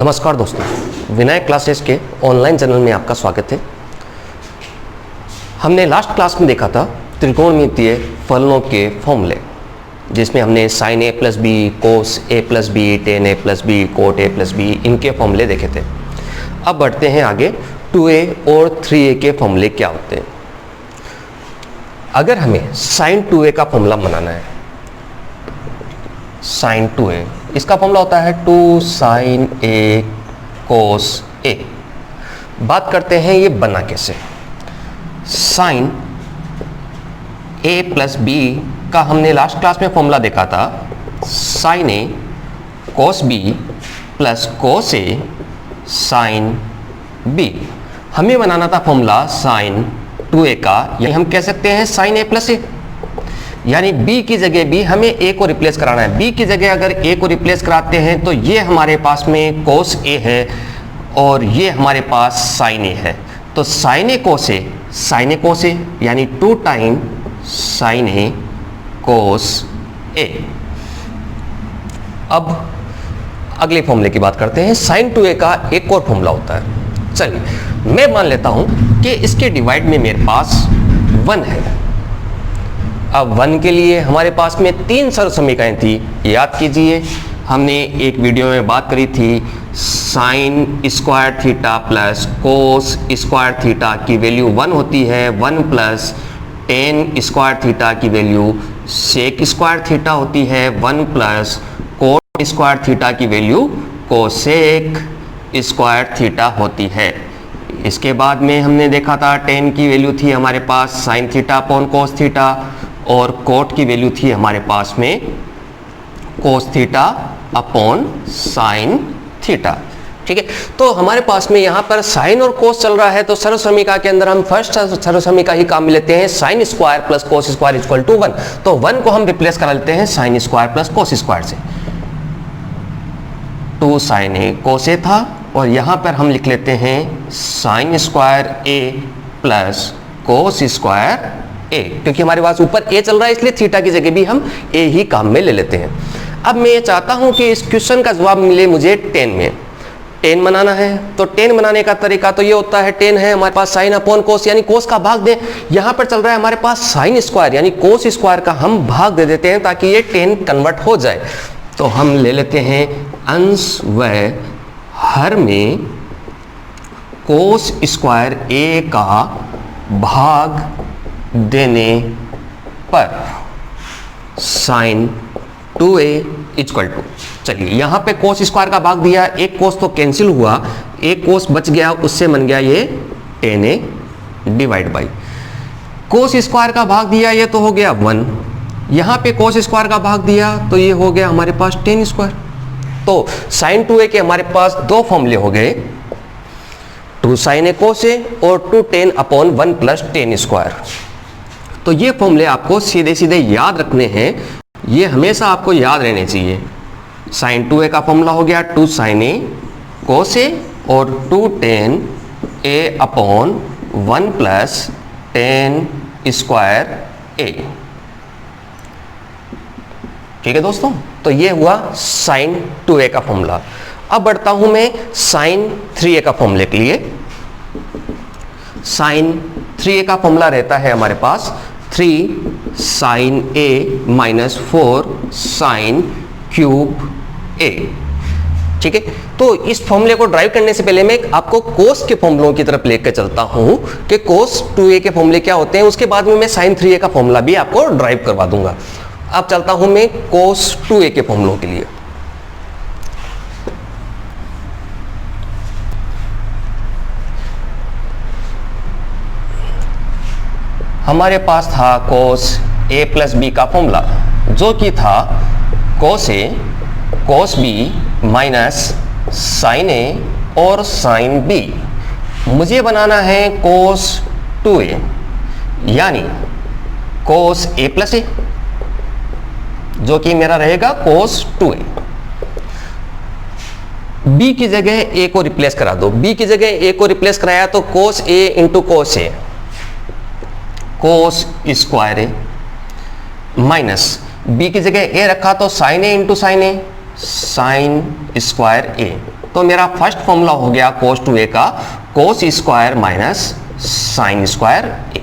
नमस्कार दोस्तों, विनायक क्लासेस के ऑनलाइन चैनल में आपका स्वागत है। हमने लास्ट क्लास में देखा था त्रिकोणमितीय फलनों के फॉर्मूले, जिसमें हमने sine A plus B, cos A plus B, tan A plus B, cot A plus B, इनके फॉर्मूले देखे थे। अब बढ़ते हैं आगे, 2a और 3a के फॉर्मूले क्या होते हैं। अगर हमें साइन 2a का फॉर्मूला बनाना है, साइन 2a, इसका फॉर्मूला होता है 2 साइन ए कोस ए। बात करते हैं ये बना कैसे। साइन ए प्लस बी का हमने लास्ट क्लास में फॉर्मूला देखा था, साइन ए कोस बी प्लस कोस ए साइन बी। हमें बनाना था फॉर्मूला साइन 2a का, यानी हम कह सकते हैं साइन ए प्लस ए, यानी b की जगह भी हमें a को रिप्लेस कराना है। b की जगह अगर a को रिप्लेस कराते हैं तो ये हमारे पास में cos a है और ये हमारे पास sin a है। तो sin a cos a यानी 2 time sin a cos a। अब अगले फॉर्मूले की बात करते हैं। sin 2a का एक और फॉर्मूला होता है। चलिए मैं मान लेता हूं कि इसके डिवाइड में मेरे पास 1 है। अब 1 के लिए हमारे पास में 3 सरल समीकरण थी। याद कीजिए, हमने एक वीडियो में बात करी थी sine square theta plus cos square theta की वैल्यू 1 होती है, 1 प्लस टेन स्क्वायर थीटा की वैल्यू सेक स्क्वायर थीटा होती है, 1 प्लस कोट स्क्वायर थीटा की वैल्यू कोसेक स्क्वायर थीटा होती है। इसके बाद में हमने देखा था टेन की वैल्यू थी हमारे पास sine theta upon cos theta, और कोट की वैल्यू थी हमारे पास में cos theta upon sine theta. ठीक है, तो हमारे पास में यहाँ पर साइन और कोस चल रहा है, तो सरल समीकरण के अंदर हम फर्स्ट सरल समीकरण ही काम में लेते हैं, sine square plus cos square equal to 1। तो 1 को हम रिप्लेस करा लेते हैं sine square plus cos square से। 2 साइन ए कोस ए था, और यहाँ पर हम लिख लेते हैं sine square a plus cos square ए, क्योंकि हमारे पास ऊपर ए चल रहा है इसलिए थीटा की जगह भी हम ए ही काम में ले लेते हैं। अब मैं ये चाहता हूं कि इस क्वेश्चन का जवाब मिले मुझे 10 में। 10 बनाना है, तो 10 बनाने का तरीका तो ये होता है, 10 है हमारे पास साइन अपॉन कोस, यानी कोस का भाग दें। यहां पर चल रहा है हमारे पास साइन स्क्वायर, यानी कोस स्क्वायर का हम भाग दे देते हैं ताकि ये 10 कन्वर्ट हो जाए। तो हम ले लेते हैं अंश व हर में कोस स्क्वायर ए का भाग देने पर साइन 2a इक्वल टू, चलिए यहाँ पे कोस स्क्वायर का भाग दिया, एक कोस तो कैंसिल हुआ, एक कोस बच गया, उससे बन गया ये 10a divide by cos square का भाग दिया, ये तो हो गया 1। यहाँ पे कोस स्क्वायर का भाग दिया तो ये हो गया हमारे पास 10 स्क्वायर। तो साइन 2a के हमारे पास 2 फॉर्मूले हो गए, 2 साइन ए कोस ए और 2 10 अपॉन 1 प्लस 10 स्क्वायर। तो ये फॉर्मूले आपको सीधे सीधे याद रखने हैं, ये हमेशा आपको याद रहने चाहिए। साइन 2a का फॉर्मूला हो गया 2 साइन ए कोस ए और 2 10 ए अपॉन 1 प्लस 10 स्क्वायर ए। ठीक है दोस्तों, तो ये हुआ साइन 2a का फॉर्मूला। अब बढ़ता हूं मैं साइन 3a का फॉर्मूले के लिए। साइन 3a का फॉर्मूला रहता है हमारे पास 3 साइन ए माइनस 4 साइन क्यूब ए। ठीक है, तो इस फॉर्मूले को ड्राइव करने से पहले मैं आपको कोस के फॉर्मूलों की तरफ लेकर चलता हूं कि कोस 2a के फॉर्मूले क्या होते हैं, उसके बाद में मैं साइन 3a का फॉर्मूला भी आपको ड्राइव करवा दूंगा। अब चलता हूं मैं कोस 2a के फॉर्मूलों के लिए। हमारे पास था कोस a प्लस बी का फॉर्मूला, जो कि था कोस a cos B minus sign ए और साइन बी। मुझे बनाना है कोस 2a, यानी कोस a प्लस ए, जो कि मेरा रहेगा कोस 2a। b की जगह a को रिप्लेस करा दो, b की जगह a को रिप्लेस कराया तो cos a into cos a, cos square a, minus b की जगह ए रखा तो sine a into sine a, sine square a. तो मेरा फर्स्ट फॉर्मूला हो गया cos 2a का cos square minus sine square a.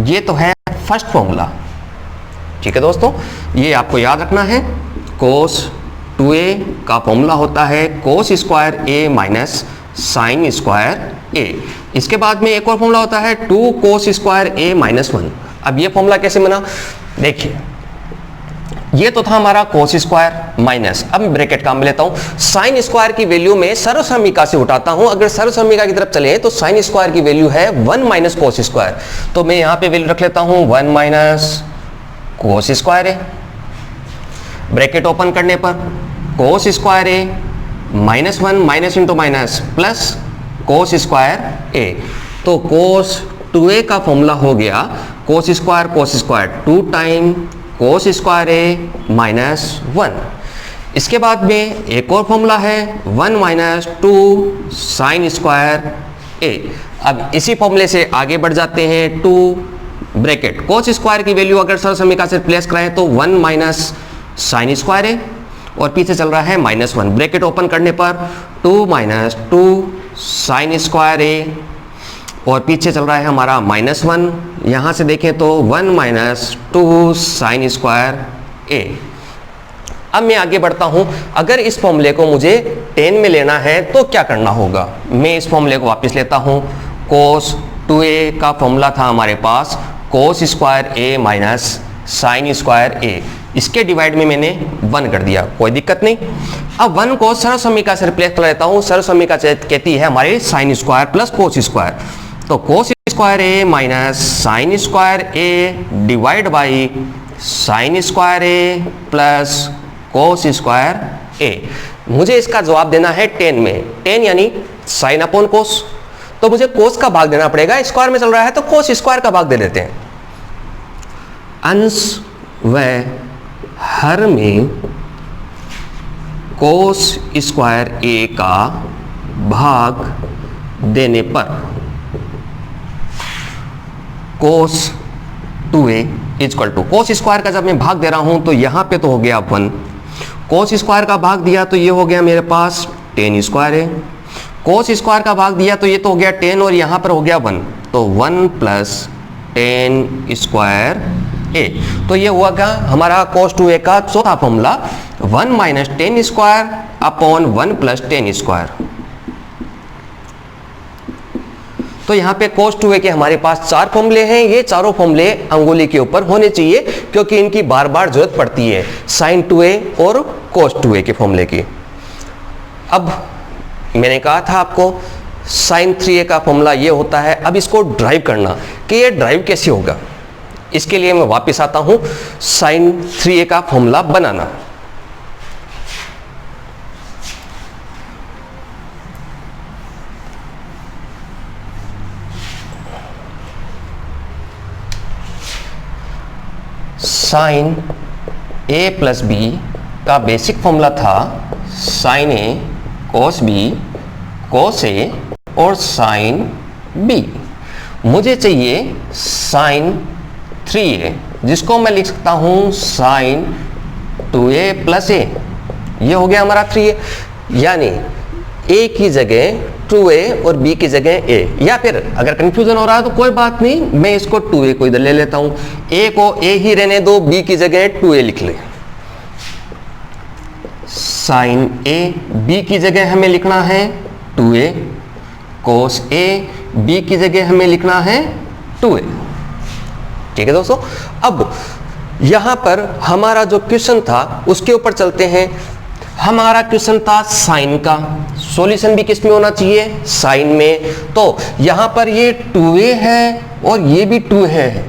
ये तो है फर्स्ट फॉर्मूला। ठीक है दोस्तों, ये आपको याद रखना है। cos 2a का फॉर्मूला होता है cos square a minus sine square a। इसके बाद में एक और फॉर्मूला होता है 2 cos स्क्वायर a माइनस 1। अब ये फॉर्मूला कैसे बना, देखिए ये तो था हमारा cos स्क्वायर माइनस, अब मैं ब्रैकेट काम में लेता हूं, साइन स्क्वायर की वैल्यू में सर्वसमीका से उठाता हूं। अगर सर्वसमीका की तरफ चले तो साइन स्क्वायर की वैल्यू है 1 माइनस cos स्क्वायर, तो मैं यहां पे वैल्यू रख लेता हूं 1 माइनस cos स्क्वायर है। ब्रैकेट ओपन करने पर cos square a minus 1 minus into minus plus cos square a, तो cos 2a का फॉर्मूला हो गया cos square 2 time cos square a minus 1। इसके बाद में एक और फॉर्मूला है 1 माइनस 2 साइन स्क्वायर ए। अब इसी फॉर्मूले से आगे बढ़ जाते हैं, 2 ब्रैकेट cos स्क्वायर की वैल्यू अगर सर्वसमीका से रिप्लेस कराएं तो 1 माइनस साइन स्क्वायर ए और पीछे चल रहा है माइनस 1। ब्रैकेट ओपन करने पर 2 माइनस 2 साइन स्क्वायर ए और पीछे चल रहा है हमारा माइनस 1। यहां से देखें तो 1 माइनस 2 साइन स्क्वायर ए। अब मैं आगे बढ़ता हूं, अगर इस फॉर्मूले को मुझे 10 में लेना है तो क्या करना होगा, मैं इस फॉर्मूले को वापस लेता हूं। cos 2a का फॉर्मूला था हमारे पास cos square a minus sine square a, इसके डिवाइड में मैंने 1 कर दिया, कोई दिक्कत नहीं। अब 1 को सर्वसमीका से रिप्लेस कर लेता हूं। सर्वसमीका कहती है हमारे sine square plus cos square, तो cos square a minus sine square a divide by sine square a plus cos square a. मुझे इसका जवाब देना है 10 में, 10 यानी साइन अपॉन cos, तो मुझे cos का भाग देना पड़ेगा। स्क्वायर में चल रहा है तो cos स्क्वायर का भाग दे देते हैं। अंश व हर में cos स्क्वायर ए का भाग देने पर cos 2a equal to, cos square का जब मैं भाग दे रहा हूं तो यहां पे तो हो गया 1, cos स्क्वायर का भाग दिया तो ये हो गया मेरे पास 10 स्क्वायर है, cos स्क्वायर का भाग दिया तो ये तो हो गया 10 और यहां पर हो गया 1, तो 1 प्लस 10 स्क्वायर ए। तो ये हुआ क्या हमारा cos 2a का चौथा formula, 1 minus 10 square upon 1 plus 10 square. तो यहाँ पे cos 2a के हमारे पास 4 फॉर्मूले हैं। ये चारों फॉर्मूले अंगुली के ऊपर होने चाहिए क्योंकि इनकी बार बार जरूरत पड़ती है, sin 2a और cos 2a के फॉर्मूले की। अब मैंने कहा था आपको sin 3a का फॉर्मूला ये होता है। अब इसको ड्राइव करना कि ये ड्राइव कैसे होगा, इसके लिए मैं वापस आता हूं sin 3a का फॉर्मूला बनाना। साइन a प्लस बी का बेसिक फॉर्मूला था sine a cos b cos a और साइन b। मुझे चाहिए साइन 3a जिसको मैं लिख सकता हूं साइन 2a प्लस a। ये हो गया हमारा 3a, यानी a की जगह 2a और b की जगह a, या फिर अगर कंफ्यूजन हो रहा है तो कोई बात नहीं, मैं इसको 2a को इधर ले लेता हूं, a को a ही रहने दो, b की जगह 2a लिख ले। साइन a b की जगह हमें लिखना है 2a, cos a b की जगह हमें लिखना है 2a। ठीक है दोस्तों, अब यहां पर हमारा जो क्वेश्चन था उसके ऊपर चलते हैं। हमारा क्वेश्चन था साइन का, सॉल्यूशन भी किस में होना चाहिए, साइन में। तो यहां पर ये 2a है और ये भी 2 है,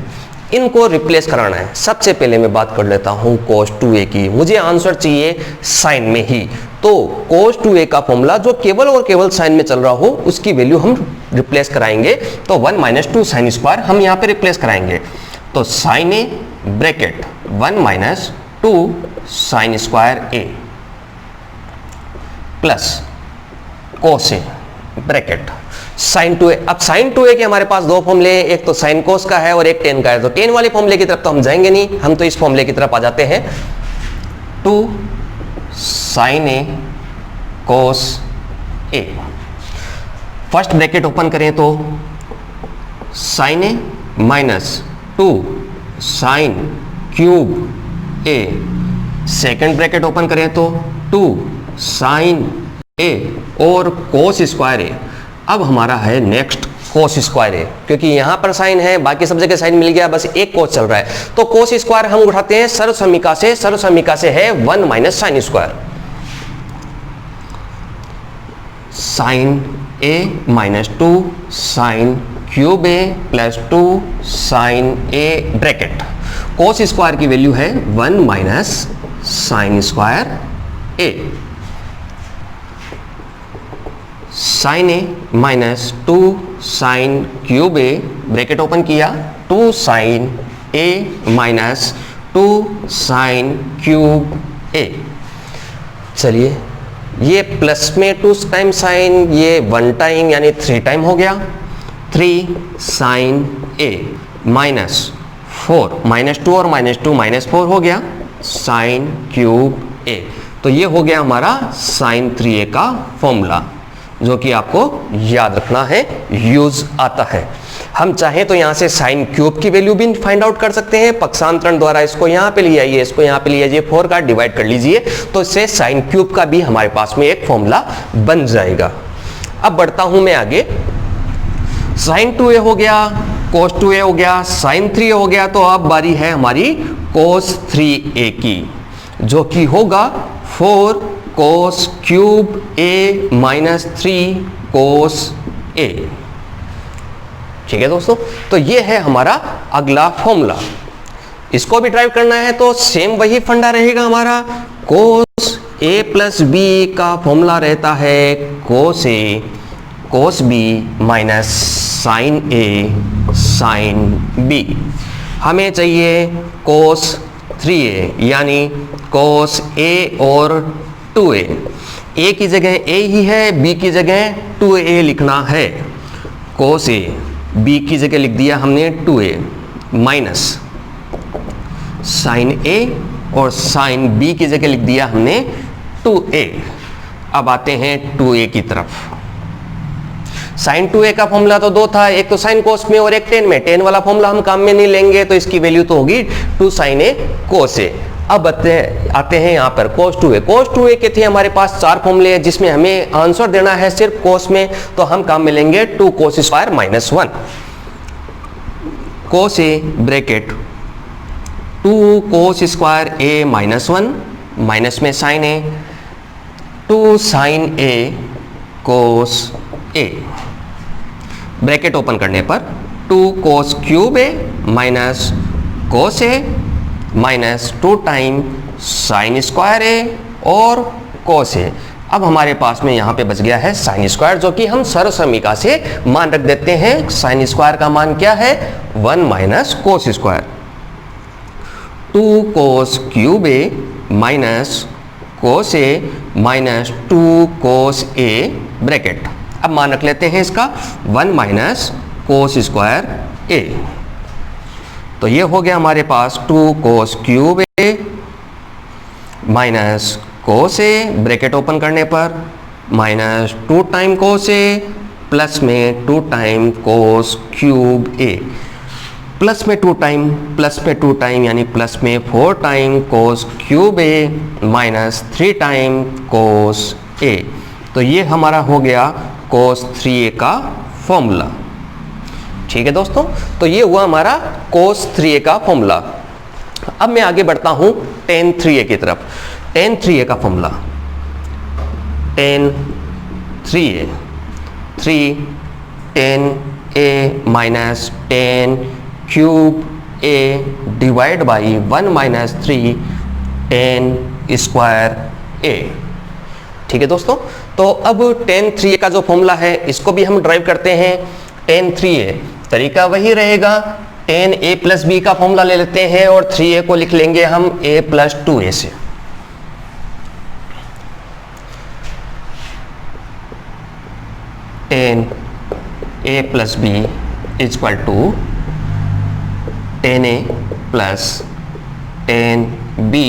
इनको रिप्लेस कराना है। सबसे पहले मैं बात कर लेता हूं cos 2a की, मुझे आंसर चाहिए साइन में ही। तो cos 2a का फॉर्मूला जो केवल और केवल साइन में चल रहा हो उसकी वैल्यू हम रिप्लेस कराएंगे, तो 1 माइनस 2 साइन स्क्वायर हम यहां पे रिप्लेस कराएंगे। तो sine A bracket 1 minus 2 sign square a plus cos A bracket sign 2a। अब साइन 2a के हमारे पास दो फॉर्मूले हैं, एक तो साइन कोस का है और एक टेन का है। तो टेन वाले फॉर्मूले की तरफ तो हम जाएंगे नहीं, हम तो इस फॉर्मूले की तरफ आ जाते हैं। 2 साइन ए कोस ए। फर्स्ट ब्रैकेट ओपन करें तो साइन ए माइनस 2 साइन क्यूब ए। सेकेंड ब्रैकेट ओपन करें तो 2 साइन ए और कोस स्क्वायर ए। अब हमारा है नेक्स्ट कोस स्क्वायर ए, क्योंकि यहां पर साइन है, बाकी सब जगह साइन मिल गया, बस एक कोस चल रहा है। तो कोस स्क्वायर हम उठाते हैं सर्व समीका से, सर्व समीका से है 1 minus sine square. Sign A minus 2 sine cube A plus 2 sign A bracket. Cos square की वैल्यू है 1 माइनस साइन स्क्वायर ए। साइन ए माइनस 2 साइन क्यूब ए, ब्रैकेट ओपन किया, 2 साइन ए माइनस 2 साइन क्यूब ए। चलिए ये प्लस में 2 टाइम साइन, ये 1 time यानी 3 time हो गया। 3 साइन ए माइनस 4, माइनस 2 और माइनस 2 माइनस 4 हो गया साइन क्यूब ए। तो ये हो गया हमारा साइन 3a का फॉर्मूला, जो कि आपको याद रखना है, यूज आता है। हम चाहें तो यहां से साइन क्यूब की वैल्यू भी फाइंड आउट कर सकते हैं पक्षांतरण द्वारा। इसको यहां पे ले आइए, इसको यहां पे ले आइए, 4 का डिवाइड कर लीजिए, तो इससे साइन क्यूब का भी हमारे पास में एक फॉर्मूला बन जाएगा। अब बढ़ता हूं मैं आगे। साइन 2a हो गया, कोस 2a हो गया, साइन 3a हो गया, तो अब बारी है हमारी कोस 3a की, जो कि होगा 4 कोस क्यूब ए माइनस 3 कोस ए। ठीक है दोस्तों, तो ये है हमारा अगला फॉर्मूला। इसको भी ड्राइव करना है तो सेम वही फंडा रहेगा हमारा। कोस ए प्लस बी का फॉर्मूला रहता है कोस a cos B minus sign a sine B. हमें चाहिए कोस 3a यानी कोस ए और 2a। a की जगह a ही है, b की जगह 2a लिखना है। कोस a, b की जगह लिख दिया हमने 2a माइनस साइन a और साइन b की जगह लिख दिया हमने 2a। अब आते हैं 2a की तरफ। साइन 2a का फॉर्मूला तो 2 था, एक तो साइन कोस में और एक टेन में। टेन वाला फॉर्मूला हम काम में नहीं लेंगे, तो इसकी वैल्यू तो होगी 2 साइन ए कोस ए। अब आते हैं यहाँ पर कोस 2a। कोस 2a के थे हमारे पास 4 फॉर्मूले हैं, जिसमें हमें आंसर देना है सिर्फ कोस में, तो हम काम में लेंगे 2 cos square minus 1। Cos a bracket 2 cos square a minus 1, minus में sign A, 2 sign A cos a. Bracket open करने पर 2 cos cube a minus cos a minus 2 time sign square ए और कोस ए। अब हमारे पास में यहाँ पे बच गया है साइन स्क्वायर, जो कि हम सर्व समीका से मान रख देते हैं। साइन स्क्वायर का मान क्या है? 1 minus cos square. 2 cos cube a minus cos a minus 2 cos a bracket. अब मान रख लेते हैं इसका 1 माइनस कोस स्क्वायर ए। तो ये हो गया हमारे पास 2 cos cube a minus cos a, bracket open करने पर minus 2 time cos A plus में 2 टाइम कोस क्यूब ए, प्लस में 2 टाइम यानी प्लस में 4 time cos cube a minus 3 time कोस ए। तो ये हमारा हो गया कोस 3a का फॉर्मूला। ठीक है दोस्तों, तो ये हुआ हमारा कोस 3a का फॉर्मूला। अब मैं आगे बढ़ता हूं tan 3a की तरफ। tan 3a का formula, tan 3a 3 tan a minus tan cube a divide by 1 minus 3 tan square a। ठीक है दोस्तों, तो अब tan 3a का जो फॉर्मूला है इसको भी हम ड्राइव करते हैं। tan 3a तरीका वही रहेगा, tan a प्लस b का फॉर्मूला ले लेते हैं और 3a को लिख लेंगे हम a प्लस 2a से। tan a plus b is equal to tan a plus tan b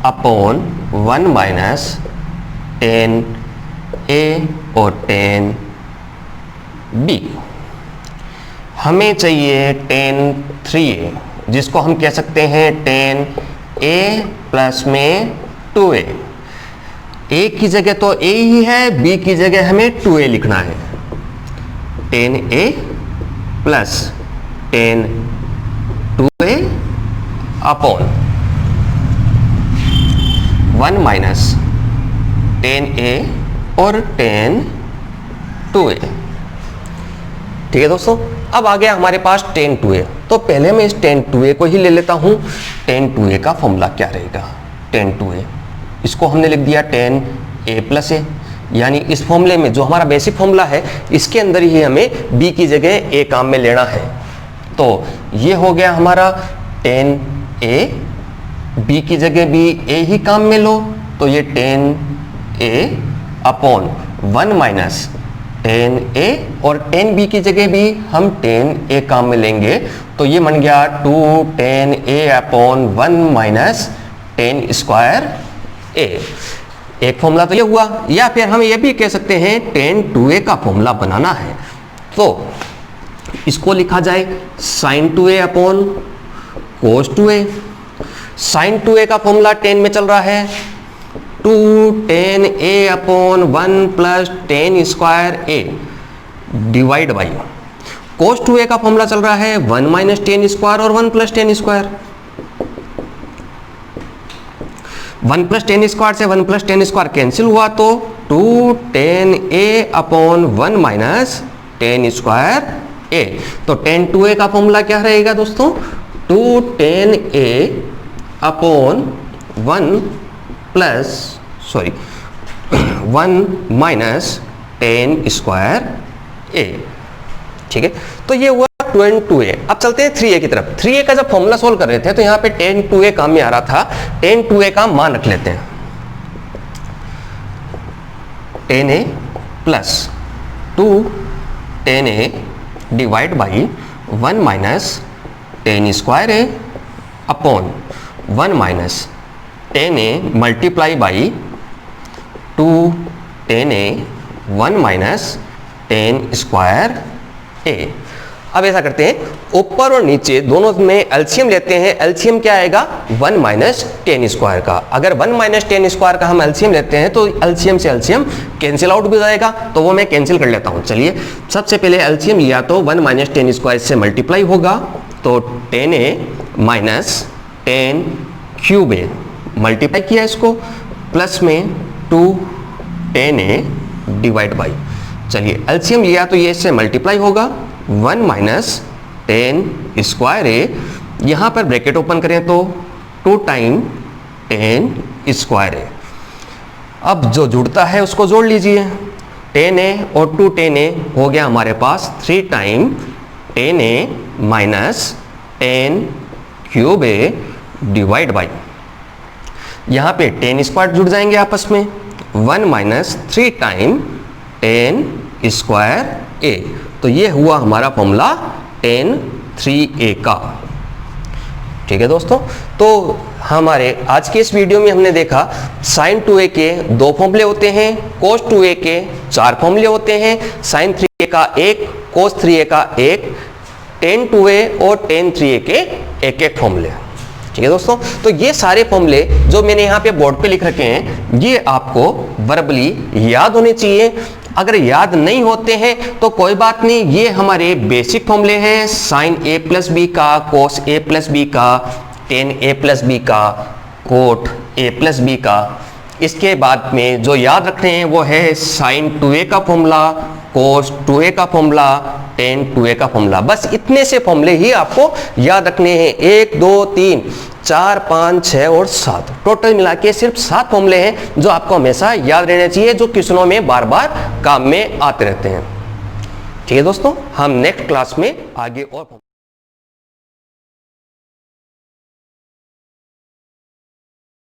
upon 1 minus tan a और tan b। हमें चाहिए tan 3a, जिसको हम कह सकते हैं tan a प्लस में 2a। a की जगह तो a ही है, b की जगह हमें 2a लिखना है। tan a plus tan 2a upon 1 minus tan a और tan 2a। ठीक है दोस्तों, अब आ गया हमारे पास tan 2a। तो पहले मैं इस tan 2a को ही ले लेता हूं। tan 2a का फॉर्मूला क्या रहेगा? tan 2a, इसको हमने लिख दिया tan a प्लस a, यानी इस फॉर्मूले में जो हमारा बेसिक फॉर्मूला है इसके अंदर ही हमें b की जगह a काम में लेना है। तो ये हो गया हमारा tan a, b की जगह भी a ही काम में लो, तो ये tan a upon 1 minus tan a और tan b की जगह भी हम tan a काम में लेंगे, तो ये बन गया 2 tan a upon 1 minus tan square a। एक फॉर्मूला तो ये हुआ, या फिर हम ये भी कह सकते हैं tan 2a का फॉर्मूला बनाना है तो इसको लिखा जाए sin 2a upon cos 2a। sin 2a का फॉर्मूला tan में चल रहा है 2 tan a upon 1 plus tan square a divide by cos 2a का फॉर्मूला चल रहा है 1 माइनस tan स्क्वायर और 1 plus tan square. 1 plus tan square से 1 प्लस tan स्क्वायर कैंसिल हुआ, तो 2 tan a upon 1 minus tan square a। तो tan 2a का फॉर्मूला क्या रहेगा दोस्तों? 2 tan a upon 1 minus tan square a। ठीक है, तो ये हुआ tan 2a। अब चलते हैं 3a की तरफ। 3a का जब फॉर्मूला सोल्व कर रहे थे तो यहाँ पे tan 2a काम में आ रहा था। tan 2a का मान रख लेते हैं tan a plus 2 tan a divide by 1 minus tan square a upon 1 minus tan a multiply by 2 tan a 1 minus tan square a। अब ऐसा करते हैं, ऊपर और नीचे दोनों में एलसीएम लेते हैं। एलसीएम क्या आएगा? 1 माइनस tan स्क्वायर का। अगर 1 माइनस tan स्क्वायर का हम एलसीएम लेते हैं तो एलसीएम से एलसीएम कैंसिल आउट भी हो जाएगा, तो वो मैं कैंसिल कर लेता हूं। चलिए, सबसे पहले एलसीएम लिया तो 1 माइनस tan स्क्वायर से मल्टीप्लाई होगा, तो tan a minus tan cube a multiply किया इसको, प्लस में 2 tan a डिवाइड बाई, चलिए एलसीएम लिया तो ये इससे मल्टीप्लाई होगा 1 माइनस tan स्क्वायर a, यहाँ पर ब्रैकेट ओपन करें तो 2 टाइम tan स्क्वायर a। अब जो जुड़ता है उसको जोड़ लीजिए, tan a और 2 tan a हो गया हमारे पास 3 time tan a minus tan cube a divide by, यहाँ पे tan स्क्वायर जुड़ जाएंगे आपस में, 1 minus 3 time tan square a। तो ये हुआ हमारा फॉर्मूला tan 3a का। ठीक है दोस्तों, तो हमारे आज के इस वीडियो में हमने देखा sin 2a के 2 फॉर्मूले होते हैं, cos 2a के 4 फॉर्मूले होते हैं, sin 3a का 1, cos 3a का 1, tan 2a और tan 3a के एक फॉर्मूले। ठीक है दोस्तों, तो ये सारे फॉर्मूले जो मैंने यहाँ पे बोर्ड पे लिख रखे हैं ये आपको वर्बली याद होने चाहिए। अगर याद नहीं होते हैं तो कोई बात नहीं, ये हमारे बेसिक फॉर्मूले हैं, साइन a प्लस बी का, कोस a प्लस बी का, टेन a प्लस बी का, कोट a प्लस बी का। इसके बाद में जो याद रखने हैं वो है साइन 2a का फॉर्मूला, कोस 2a का फॉर्मूला, टेन 2a का फॉर्मूला। बस इतने से फॉर्मूले ही आपको याद रखने हैं। 1 2 3 4 5 6 और 7, टोटल मिला के सिर्फ 7 फॉर्मूले हैं जो आपको हमेशा याद रहने चाहिए, जो क्वेश्चनों में बार बार काम में आते रहते हैं। ठीक है दोस्तों, हम नेक्स्ट क्लास में आगे और